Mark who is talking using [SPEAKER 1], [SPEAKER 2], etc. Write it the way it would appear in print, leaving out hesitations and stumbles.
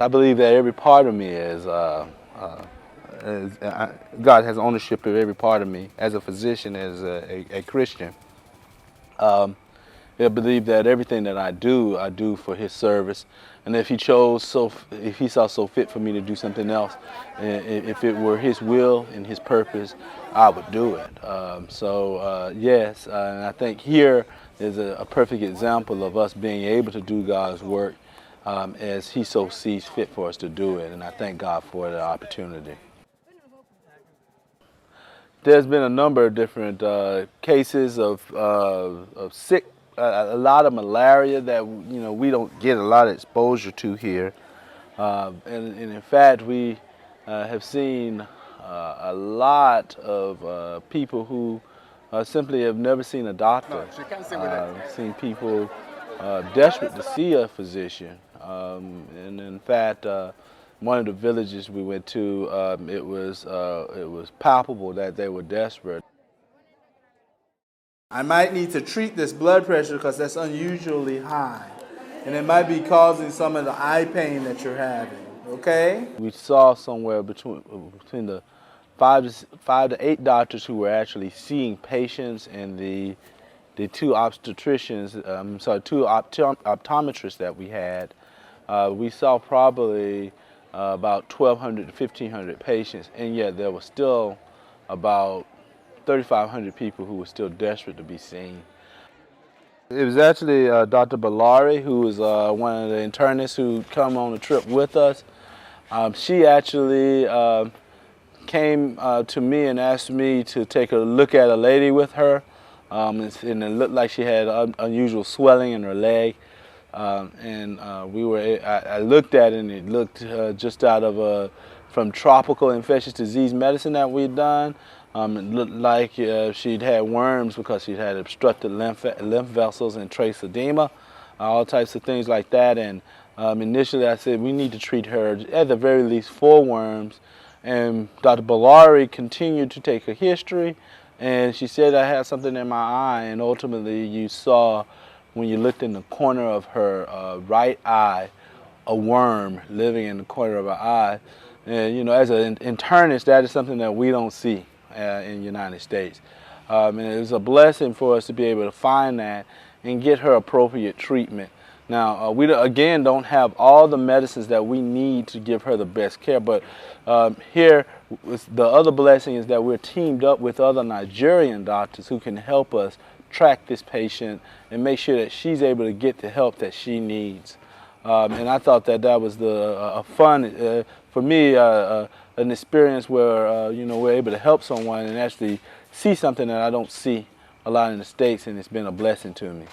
[SPEAKER 1] I believe that every part of me God has ownership of every part of me. As a physician, as a Christian, I believe that everything that I do for His service. And if He chose if He saw so fit for me to do something else, if it were His will and His purpose, I would do it. Yes, and I think here is a perfect example of us being able to do God's work as He so sees fit for us to do it. And I thank God for the opportunity. There's been a number of different cases of sick, a lot of malaria that we don't get a lot of exposure to here, and in fact we have seen a lot of people who simply have never seen a doctor. Seen people desperate to see a physician, and in fact. One of the villages we went to, it was palpable that they were desperate. I might need to treat this blood pressure because that's unusually high, and it might be causing some of the eye pain that you're having. Okay? We saw somewhere between the five to eight doctors who were actually seeing patients, and the two obstetricians, two optometrists that we had. We saw probably about 1,200 to 1,500 patients, and yet there was still about 3,500 people who were still desperate to be seen. It was actually Dr. Bellari, who was one of the internists who come on the trip with us. She actually came to me and asked me to take a look at a lady with her, and it looked like she had unusual swelling in her leg. I looked at it, and it looked just out of from tropical infectious disease medicine that we'd done. It looked like she'd had worms because she'd had obstructed lymph vessels and trace edema, all types of things like that. And initially I said we need to treat her at the very least for worms. And Dr. Bellari continued to take a history, and she said I had something in my eye, and ultimately you saw, when you looked in the corner of her right eye, a worm living in the corner of her eye. And as an internist, that is something that we don't see in the United States. And it was a blessing for us to be able to find that and get her appropriate treatment. Now, we again don't have all the medicines that we need to give her the best care, but here the other blessing is that we're teamed up with other Nigerian doctors who can help us track this patient and make sure that she's able to get the help that she needs. And I thought that was a fun, for me, an experience where we're able to help someone and actually see something that I don't see a lot in the States, and it's been a blessing to me.